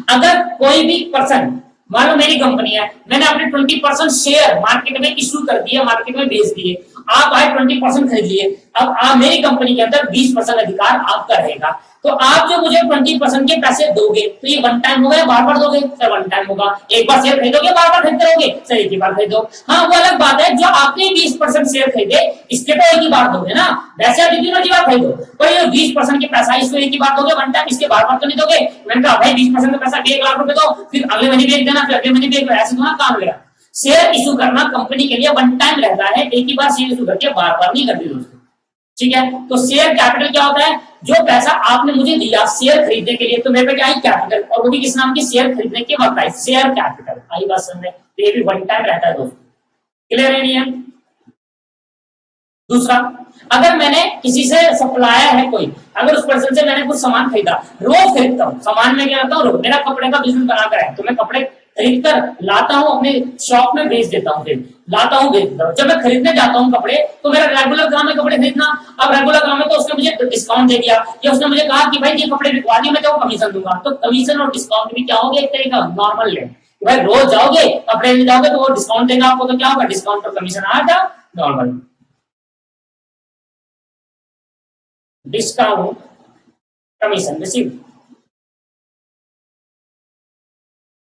अगर कोई भी पर्सन, मान लो मेरी कंपनी है, मैंने अपने 20% शेयर मार्केट में इशू कर दिए, मार्केट में बेच दिए, आप आए 20% खरीद लिए, अब आप मेरी कंपनी के अंदर 20% अधिकार आपका रहेगा। तो आप जो मुझे 20% के पैसे दोगे तो ये वन टाइम होगा या बार बार दोगे? सर वन टाइम होगा। एक बार शेयर खरीदोगे, बार बार खरीदते रहोगे? सर एक ही बार खरीदो। हाँ वो अलग बात है, जो आपने 20% शेयर खरीदे इसके तो एक ही बार दोगे ना, वैसे आप तीनों की बार खरीदो, पर ये 20% के पैसा इसको एक ही बार दोगे वन टाइम, इसके बार बार तो नहीं दोगे। मैंने कहा भाई 20% का पैसा 1 लाख रुपए दो, फिर अगले महीने बेच देना, फिर अगले महीने बेच देना, ऐसे तो ना काम लेगा। शेयर इशू करना कंपनी के लिए वन टाइम रहता है, एक ही बार शेयर इशू करके बार बार नहीं करती दोस्तों, ठीक है। तो शेयर कैपिटल क्या होता है? जो पैसा आपने मुझे दिया शेयर खरीदने के लिए, तो मेरे पे क्या है? कैपिटल, और वो भी किस नाम की? शेयर खरीदने के वक्त आई, शेयर कैपिटल। आई बात समझ में? तो ये भी वन टाइम रहता है दोस्तों, क्लियर है? नहीं है? दूसरा, अगर मैंने किसी से सप्लायर है कोई, अगर उस पर्सन से मैंने कुछ सामान खरीदा, रोज खरीदता हूँ सामान, में क्या करता हूँ रोज, मेरा कपड़े का बिजनेस बनाकर है तो मैं कपड़े खरीद कर लाता हूँ, अपने शॉप में बेच देता हूँ, फिर लाता हूँ बेच देता हूँ। जब मैं खरीदने जाता हूँ कपड़े तो मेरा रेगुलर काम है कपड़े खरीदना। अब रेगुलर काम है तो उसने मुझे डिस्काउंट दे दिया, या उसने मुझे कहा कि भाई ये कपड़े बिकवा दिए, मैं तो कमीशन दूंगा। तो कमीशन और डिस्काउंट भी क्या होगा? एक तरह का नॉर्मल है, भाई रोज जाओगे कपड़े ले जाओगे तो वो डिस्काउंट देगा आपको, तो क्या होगा? डिस्काउंट और कमीशन आ जाओ normal. Discount commission receive,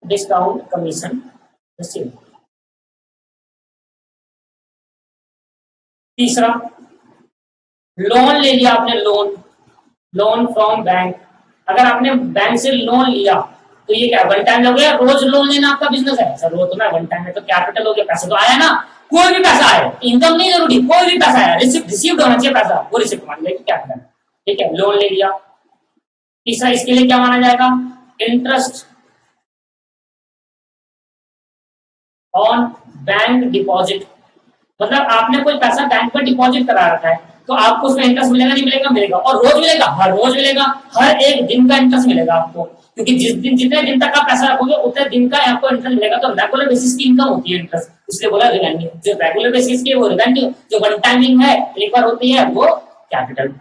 discount commission receive. तीसरा, लोन ले लिया आपने, लोन फ्रॉम बैंक। अगर आपने बैंक से लोन लिया तो ये क्या वन टाइम हो गया? रोज लोन लेना आपका बिजनेस है सर, वो तो मैं वन टाइम में, तो कैपिटल हो गया, पैसा तो आया ना। कोई भी पैसा आए, इनकम नहीं जरूरी, कोई भी पैसा आया रिसीव्ड होना चाहिए पैसा, वो रिसीव्ड मान लिया कैपिटल, ठीक है। लोन ले लिया। तीसरा, इसके लिए क्या माना जाएगा? Interest on bank deposit. मतलब आपने कोई पैसा बैंक में डिपॉजिट करा रखा है तो आपको उसमें इंटरेस्ट मिलेगा नहीं मिलेगा? मिलेगा, और रोज मिलेगा, हर रोज मिलेगा, हर एक दिन का इंटरेस्ट मिलेगा आपको, क्योंकि जितने दिन तक आप पैसा रखोगे उतने दिन का आपको इंटरेस्ट मिलेगा। तो रेगुलर बेसिस की इनकम होती है इंटरेस्ट, इसलिए बोला रेवेन्यू। जो रेगुलर बेसिस की वो रेवेन्यू, जो वन टाइमिंग है एक बार होती है वो कैपिटल।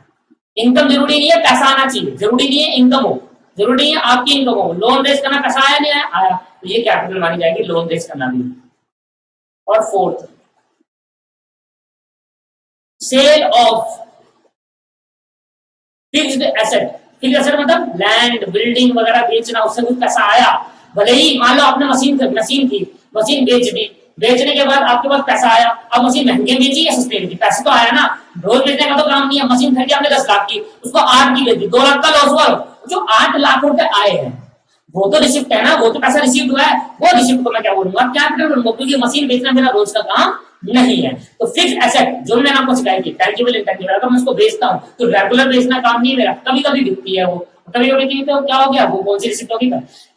इनकम जरूरी नहीं है पैसा आना चाहिए, जरूरी नहीं है इनकम हो, जरूरी नहीं है आपकी इनकम हो। लोन रेज करना, पैसा आया नहीं आया, तो ये कैपिटल मानी जाएगी, लोन रेज करना भी। और fourth, sale of fixed asset. Fixed asset मतलब लैंड बिल्डिंग वगैरह बेचना, उससे कुछ पैसा आया, भले ही मान लो आपने मशीन थी, मशीन बेच दी, बेचने के बाद आपके पास पैसा आया, अब मशीन महंगे बेची या सस्ते बेची, पैसा तो आया ना। रोज बेचने का तो काम नहीं है, मशीन खरीदी आपने 10 लाख की, उसको 8 की बेची, 2 लाख का लॉस हुआ। जो 8 लाख रुपए आए हैं वो तो रिसिप्ट है ना, वो तो पैसा रिसीव हुआ है, वो रिसिप्ट को मैं क्या बोलूंगा? कैपिटल बोलूंगा, क्योंकि मशीन बेचना मेरा रोज का काम नहीं है। तो फिक्स्ड एसेट जो मैंने आपको सिखाई थी, टैंजिबल इंटैंजिबल, अगर मैं उसको बेचता हूँ तो रेगुलर बेचना काम नहीं है मेरा, कभी कभी बिकती है वो, कभी कभी तो क्या हो गया? वो कौन सी रिसिप्ट होगी?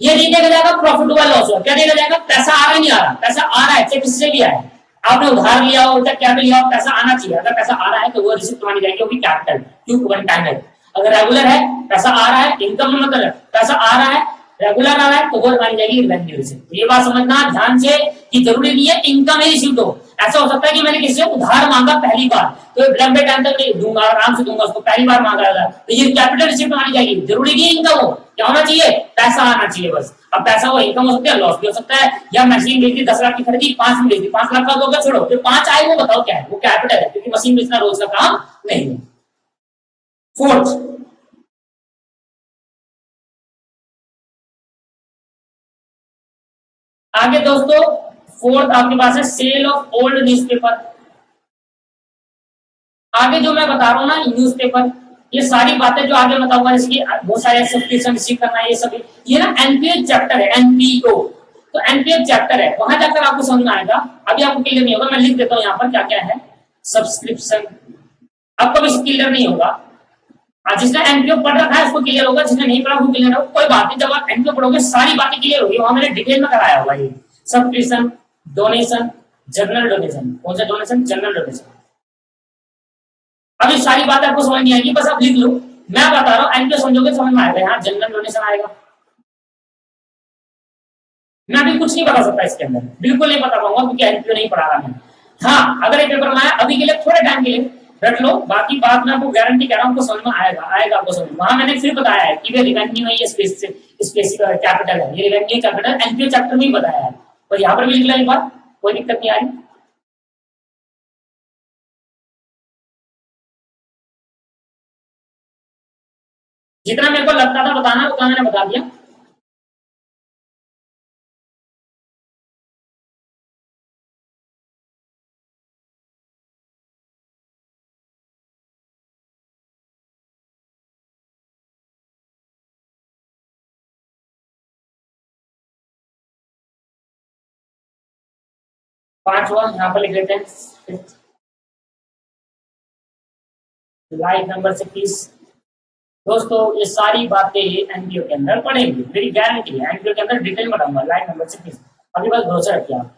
ये नहीं देखा जाएगा प्रॉफिट हुआ लॉस हुआ, क्या देखा जाएगा? पैसा आ रहा नहीं आ रहा? पैसा आ रहा है, चाहे किससे भी आए, आपने उधार लिया हो चाहे क्या भी लिया हो, पैसा आना चाहिए। अगर पैसा आ रहा है तो वो रिसिप्ट मानी जाएगी, वो भी कैपिटल, क्योंकि वन टाइम है। अगर रेगुलर है, पैसा आ रहा है, इनकम मतलब पैसा आ रहा है, रेगुलर आ रहा है, तो वो मानी जाएगी रेवेन्यू रिसिप्ट। ये बात समझना ध्यान से कि जरूरी नहीं है इनकम ही रिसिप्ट हो। ऐसा हो सकता है कि मैंने किसी से उधार मांगा पहली बार, तो लंबे टाइम तक नहीं दूंगा, आराम से दूंगा, उसको पहली बार मांगा था, तो ये कैपिटल रिसिप्ट मानी जाएगी। जरूरी नहीं इनकम हो, क्या होना चाहिए? पैसा आना चाहिए बस। अब पैसा हो, इनकम हो सकता है, लॉस भी हो सकता है। या मशीन बेच दी 10 लाख की खरीदी, 5 में बेच दी, 5 लाख का दोगे छोड़ो, फिर 5 आए वो बताओ क्या है? वो कैपिटल है, क्योंकि मशीन बेचना रोज का काम नहीं है। फोर्थ, आगे दोस्तों फोर्थ आपके पास है सेल ऑफ ओल्ड न्यूज़पेपर। आगे जो मैं बता रहा हूं ना न्यूज़पेपर, ये सारी बातें जो आगे बताऊंगा, जैसे कि बहुत सारे सब्सक्रिप्शन रिसीव करना है, ये सभी ये ना एनपीओ चैप्टर है, एनपीओ तो एनपीएफ चैप्टर है, वहां जाकर आपको समझ में आएगा, अभी आपको क्लियर नहीं होगा। मैं लिख देता हूँ यहाँ पर क्या क्या है। सब्सक्रिप्शन आपको भी क्लियर नहीं होगा, जिसने एनपीओ पढ़ रखा है उसको क्लियर होगा, जिसने नहीं पढ़ा वो क्लियर होगा, कोई बात नहीं। जब आप एनपीओ पढ़ोगे सारी बातें क्लियर होगी, वहां मैंने डिटेल में कराया होगा ये सब्सक्रिप्शन, डोनेशन, जनरल डोनेशन। कौन सा डोनेशन? General donation. अब ये सारी बात आपको समझ नहीं आएगी, बस आप लिख लो, मैं बता रहा हूँ, एनपीओ समझोगे समझ में आएगा। यहाँ जनरल डोनेशन आएगा, मैं अभी कुछ नहीं बता सकता इसके अंदर, बिल्कुल नहीं बता पाऊंगा क्योंकि एनपीओ नहीं पढ़ा रहा मैं। हाँ, अगर एक पेपर में आया अभी के लिए थोड़े टाइम के लिए रख लो, बाकी बात मैं आपको गारंटी कह रहा हूँ, आपको समझ में आएगा, आएगा आपको समझ में। वहां मैंने फिर बताया है कि रिवेन्यू है, ये स्पेसिफिक कैपिटल है, ये रिवेन्यू कैपिटल एनपीओ चैप्टर में ही बताया है, और यहाँ पर भी लिख लो एक बार, कोई दिक्कत नहीं आ रही। जितना मेरे को लगता था बताना उतना मैंने बता दिया। पांचवा यहाँ पर लिख लेते हैं, लाइफ नंबर 21। दोस्तों ये सारी बातें एनपीओ के अंदर पढ़ेंगे, मेरी गारंटी है, एनपीओ के अंदर डिटेल में बताऊंगा। लाइफ नंबर 21 अभी बस भरोसा रखिए आप।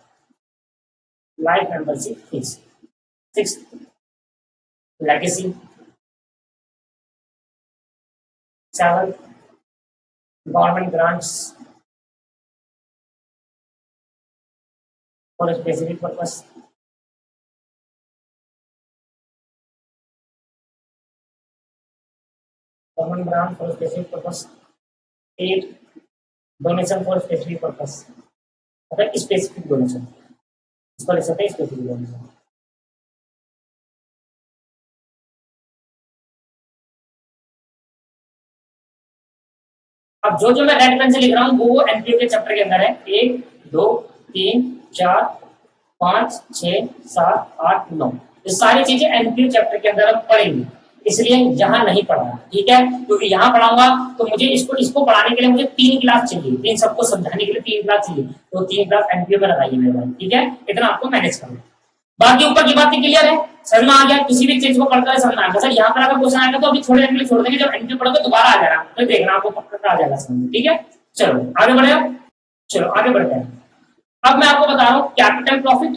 Life number 6 legacy, 7 government grants for specific purpose, government grant for specific purpose, 8 donation for specific purpose, मतलब स्पेसिफिक डोनेशन, इसको लिख सकते हैं स्पेसिफिक डोनेशन। अब जो जो मैं रेड पेन से लिख रहा हूँ वो एनपीओ के चैप्टर के अंदर है। 1 2 3 4 5 6 7 8 9, ये सारी चीजें एनपीओ चैप्टर के अंदर हम पढ़ेंगे, इसलिए यहाँ नहीं पढ़ा, ठीक है, क्योंकि यहाँ पढ़ाऊंगा तो मुझे इसको पढ़ाने के लिए मुझे 3 क्लास चाहिए, इन सबको समझाने के लिए 3 क्लास चाहिए, तो 3 क्लास एनपीओ में लगाइए मेरे भाई, ठीक है, इतना आपको मैनेज करना। बाकी ऊपर की बातें क्लियर है, समझ में आ गया, किसी भी चीज को पढ़कर समझ में आएगा। सर यहाँ पर अगर क्वेश्चन आएगा तो अभी थोड़े टाइम के लिए छोड़ देंगे, जब एनपीओ पढ़ोगे दोबारा आ जाना, तो देखना आपको पक्का आ जाएगा समझ, ठीक है। चलो आगे बढ़े, चलो आगे बढ़ते हैं। अब मैं आपको बता रहा हूँ capital profit.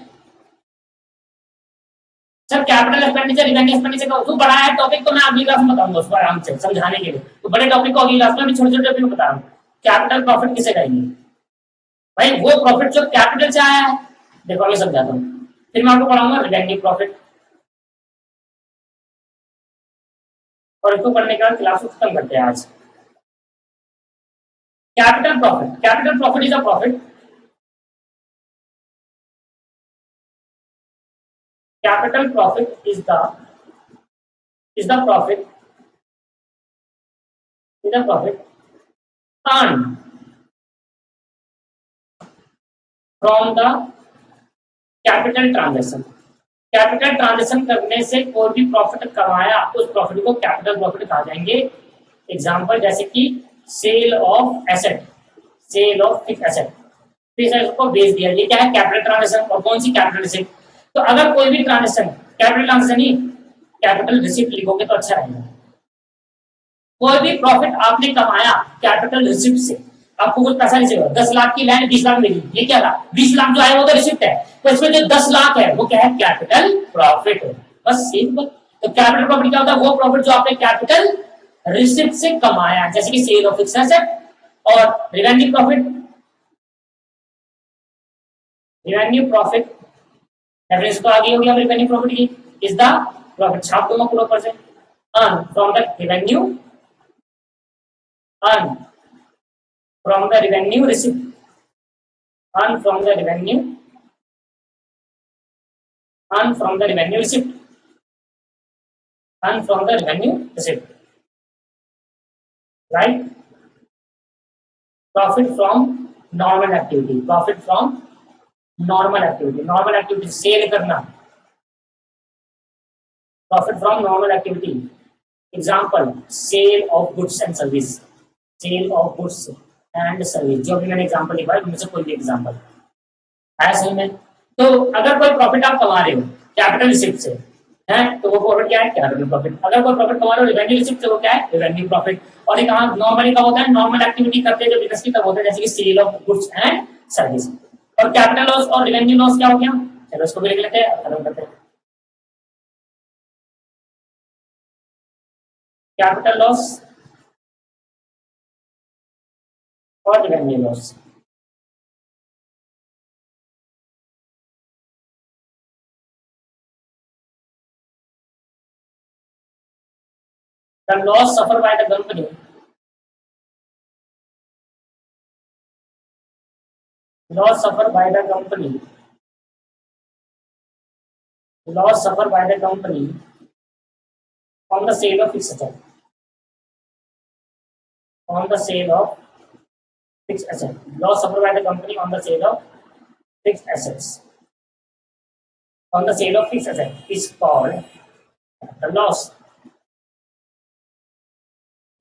Sir capital expenditure, revenue expenditure का जो बड़ा है टॉपिक, तो मैं अगली क्लास में बताऊंगा उसको आराम से समझाने के लिए, तो बड़े टॉपिक को अगली क्लास में छोटे छोटे टॉपिक बता रहा हूँ। कैपिटल प्रॉफिट किसे कहेंगे भाई? वो प्रॉफिट जो कैपिटल से आया है, देखो अभी समझाता हूँ, फिर मैं आपको पढ़ाऊंगा रिवेन्यू प्रॉफिट, और इसको पढ़ने के बाद क्लास को खत्म करते हैं आज। Capital profit, capital profit is a profit, capital profit is the profit earned from the capital transaction। Capital transaction करने से कोई भी प्रॉफिट कमाया, उस प्रॉफिट को कैपिटल प्रॉफिट कहा जाएंगे। एग्जांपल जैसे कि sale of asset, sale of fixed asset, fixed asset को बेच दिया, ये क्या है? Capital transaction. और कौन सी? Capital receipt. तो अगर कोई भी ट्रांजेक्शन कैपिटल ट्रांजेक्शन ही कैपिटल रिसिप्ट लिखोगे तो अच्छा रहेगा। कोई भी प्रॉफिट आपने कमाया कैपिटल रिसिप्ट से, आपको कुछ पैसा रिसीव हो, 10 लाख की लैंड 20 लाख मिली, ये क्या था? 20 लाख जो आया वो तो रिसिप्ट है, तो इसमें जो 10 लाख है वो क्या है? कैपिटल प्रॉफिट है, बस सिंपल। तो कैपिटल प्रॉफिट क्या होता है? वो प्रॉफिट जो आपने कैपिटल रिसिप्ट से कमाया, जैसे कि सेल ऑफ फिक्स्ड एसेट। और revenue profit, revenue profit definition तो आगे होगी, रिवेन्यू प्रॉफिट की इज द प्रॉफिट, छाप दूंगा पूरा ऊपर से, earn from the revenue, earn from the revenue receipt, earn from the revenue, earn from the revenue receipt, earn from the revenue receipt, right? Profit from normal activity, profit from normal activity, normal activity sale करना, profit from normal activity, example sale of goods and service, sale of goods and service, जो भी मैंने example लिखा है उनमें से कोई भी एग्जांपल है सही में। तो अगर कोई प्रॉफिट आप कमा रहे हो कैपिटल रिसिप्ट से, है तो वो प्रॉफिट क्या है, कैपिटल प्रॉफिट। अगर कोई प्रॉफिट कमा रहे हो रेवेन्यू रिसिप्ट से, वो क्या है, रेवेन्यू प्रॉफिट। और ये कहाँ नॉर्मली कब होता है, नॉर्मल एक्टिविटी करते हैं जो बिजनेस की तब होता है, जैसे कि sale of goods and service. और कैपिटल लॉस और रेवेन्यू लॉस क्या हो गया, चलो इसको भी लिख लेते हैं, खत्म करते हैं। कैपिटल लॉस और revenue loss. The loss suffered by the company, loss suffered by the company, loss suffered by the company on the sale of fixed asset, on the sale of fixed asset, loss suffered by the company on the sale of fixed assets, on the sale of fixed asset is called the loss,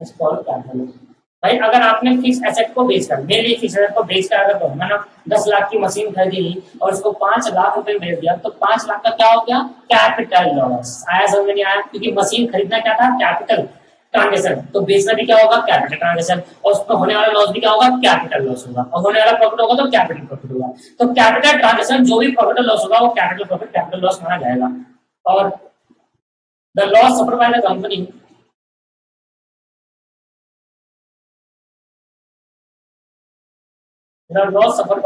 is called capital loss। भाई अगर आपने fix asset को बेचकर, मेरे fix asset को बेचकर अगर मैंने 10 लाख की मशीन खरीदी और उसको 5 लाख रुपए बेच दिया, तो 5 लाख का क्या हो गया, कैपिटल लॉस। आया समझ में नहीं आया, क्योंकि मशीन खरीदना क्या था, कैपिटल ट्रांजेक्शन, तो बेचना भी क्या होगा, कैपिटल ट्रांजेक्शन, और उसमें होने वाला लॉस भी क्या होगा, कैपिटल लॉस होगा, और होने वाला प्रॉफिट होगा तो कैपिटल प्रॉफिट होगा। तो कैपिटल ट्रांजेक्शन जो भी प्रॉफिट लॉस होगा वो कैपिटल प्रॉफिट कैपिटल लॉस माना जाएगा। और the loss suffered by the company, the loss suffered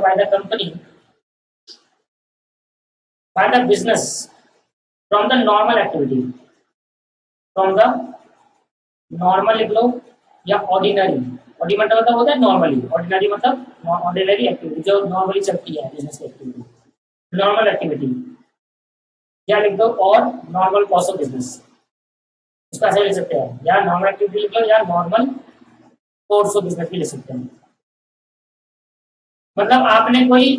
by the company by the business from the normal activity, from the normal लिख लो या ऑर्डिनरी, ऑर्डिनरी मतलब होता है नॉर्मली, ऑर्डिनरी मतलब ऑर्डिनरी एक्टिविटी जो नॉर्मली चलती है बिजनेस की एक्टिविटी, नॉर्मल एक्टिविटी या लिख दो, और नॉर्मल कॉस्ट ऑफ बिजनेस, इसको ऐसे लिख सकते हैं, या नॉर्मल एक्टिविटी लिख लो या नॉर्मल कोर्स ऑफ बिजनेस भी ले सकते हैं। मतलब आपने कोई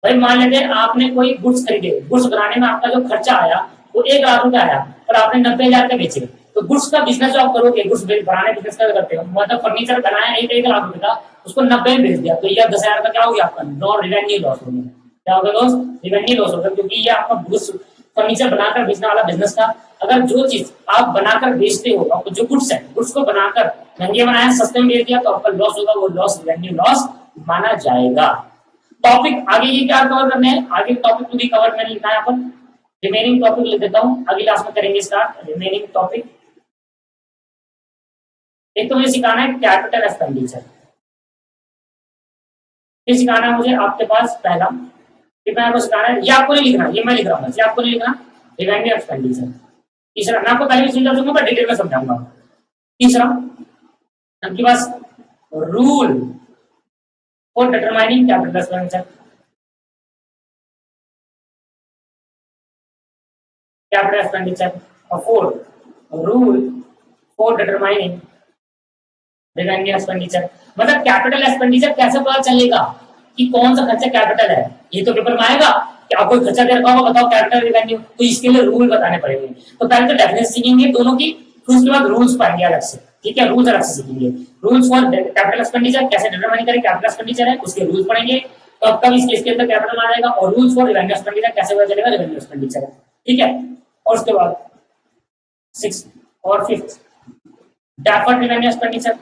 भाई मान लेते हैं आपने कोई गुड्स खरीदे, गुड्स बनाने में आपका जो खर्चा आया वो 1 लाख रुपया आया और आपने 90,000 के बेचे, तो गुड्स का बिजनेस जो आप करोगे, गुड्स बनाने बिजनेस का करते हो, मतलब फर्नीचर बनाया 1 लाख रुपए का, उसको 90 में बेच दिया, तो ये 10,000 का क्या हो गया आपका, नॉन रेवेन्यू लॉस हो गया। क्या होगा लॉस, रेवेन्यू लॉस होगा, क्योंकि ये आपका गुड्स फर्नीचर बनाकर बेचने वाला बिजनेस था। अगर जो चीज आप बनाकर बेचते हो, आपको जो गुड्स है, गुड्स को बनाकर महंगे बनाया सस्ते में बेच दिया, तो आपका लॉस होगा, वो लॉस रेवेन्यू लॉस माना जाएगा। टॉपिक आगे ये क्या कवर करने हैं, आगे टॉपिक टू बी कवर मैंने लिखा है यहाँ पर, रिमेनिंग टॉपिक लिख देता हूँ, अगली क्लास में करेंगे स्टार्ट रिमेनिंग टॉपिक। एक तो मुझे सिखाना है कैपिटल एक्सपेंडिचर, ये सिखाना है मुझे आपके पास पहला, मैं आपको सिखाना है, ये आपको नहीं लिखना, ये मैं लिख रहा हूँ, ये आपको नहीं लिखना, रिवेन्यू एक्सपेंडिचर। तीसरा मैं आपको पहले भी समझा दूंगा, मैं डिटेल में समझाऊंगा। तीसरा आपके पास rule for determining capital expenditure, capital expenditure, और fourth rule for determining revenue expenditure. मतलब कैपिटल एक्सपेंडिचर कैसे पता चलेगा कि कौन सा खर्चा कैपिटल है, ये तो पेपर में आएगा कि आपको खर्चा दे रखा होगा, बताओ कैपिटल रेवेन्यू, तो इसके लिए रूल बताने पड़ेंगे। तो पहले तो डेफिनेशन सीखेंगे दोनों की, फिर उसके बाद रूल्स पाएंगे अलग से, ठीक है, रूल्स अलग से सीखेंगे। रूल्स फॉर कैपिटल एक्सपेंडिचर कैसे डिटरमाइन करें कैपिटल एक्सपेंडिचर है, उसके रूल्स पढ़ेंगे, तो कब इसके अंदर कैपिटल आ जाएगा, और रूल्स फॉर रेवेन्यू एक्सपेंडिचर कैसे पता चलेगा रेवेन्यू एक्सपेंडिचर है, ठीक है। और उसके बाद 6 और 5 डेफर्ड रेवेन्यू एक्सपेंडिचर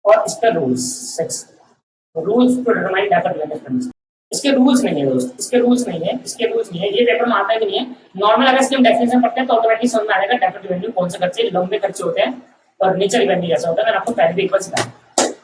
और इसका rules 6 rules to determine deferred revenue expenditure. इसके रूल्स नहीं है दोस्त, इसके रूल्स नहीं है, इसके रूल्स नहीं है, ये पेपर में आता है कि नहीं है। नॉर्मल अगर इसकी हम डेफिनेशन पढ़ते हैं तो ऑटोमेटिकली समझ में आ जाएगा डेफर्ड रेवेन्यू कौन से खर्चे लंबे खर्चे होते हैं और नेचर रेवेन्यू जैसा होता है। मैंने आपको पहले भी एक बार सिखाया,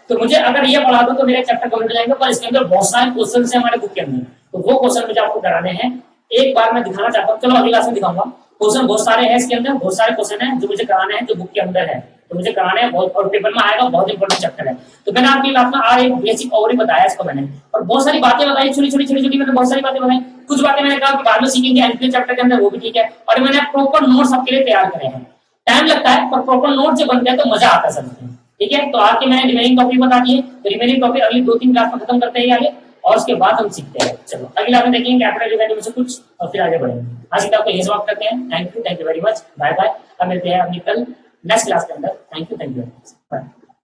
तो मुझे अगर ये पढ़ा दो तो मेरे चैप्टर कंप्लीट हो जाएंगे, पर इसके अंदर बहुत सारे क्वेश्चन है हमारे बुक के अंदर, तो वो क्वेश्चन मुझे आपको कराने हैं। एक बार मैं दिखाना चाहता हूँ, चलो अगली क्लास में दिखाऊंगा। क्वेश्चन बहुत सारे हैं इसके अंदर, बहुत सारे क्वेश्चन हैं जो मुझे कराने हैं, जो बुक के अंदर है, तो मुझे कराने हैं बहुत, और पेपर में आएगा, बहुत इंपॉर्टेंट चैप्टर है। तो मैंने आपकी क्लास में आज एक बेसिक ओवरव्यू बताया इसको मैंने, और बहुत सारी बातें बताई, छोटी छोटी मैंने बहुत सारी बातें बताई। कुछ बातें मैंने कहा कि बाद में सीखेंगे एनपीए चैप्टर के अंदर, वो भी ठीक है, और मैंने प्रॉपर नोट्स आपके लिए तैयार करे हैं। टाइम लगता है पर प्रॉपर नोट जब बनते हैं तो मजा आता है समझने में, ठीक है। तो आपके मैंने रिमेनिंग टॉपिक बता दिए, तो रिमेनिंग टॉपिक अगली 2-3 क्लास में खत्म करते हैं आगे, और उसके बाद हम सीखते हैं। चलो अगला हम देखेंगे कैपिटल रिवेन्यू में से कुछ और फिर आगे बढ़ेंगे। आज की किताब को यही समाप्त करते हैं। Thank you very much, bye bye. अब मिलते हैं अपनी कल नेक्स्ट क्लास के अंदर। Thank you very much, bye.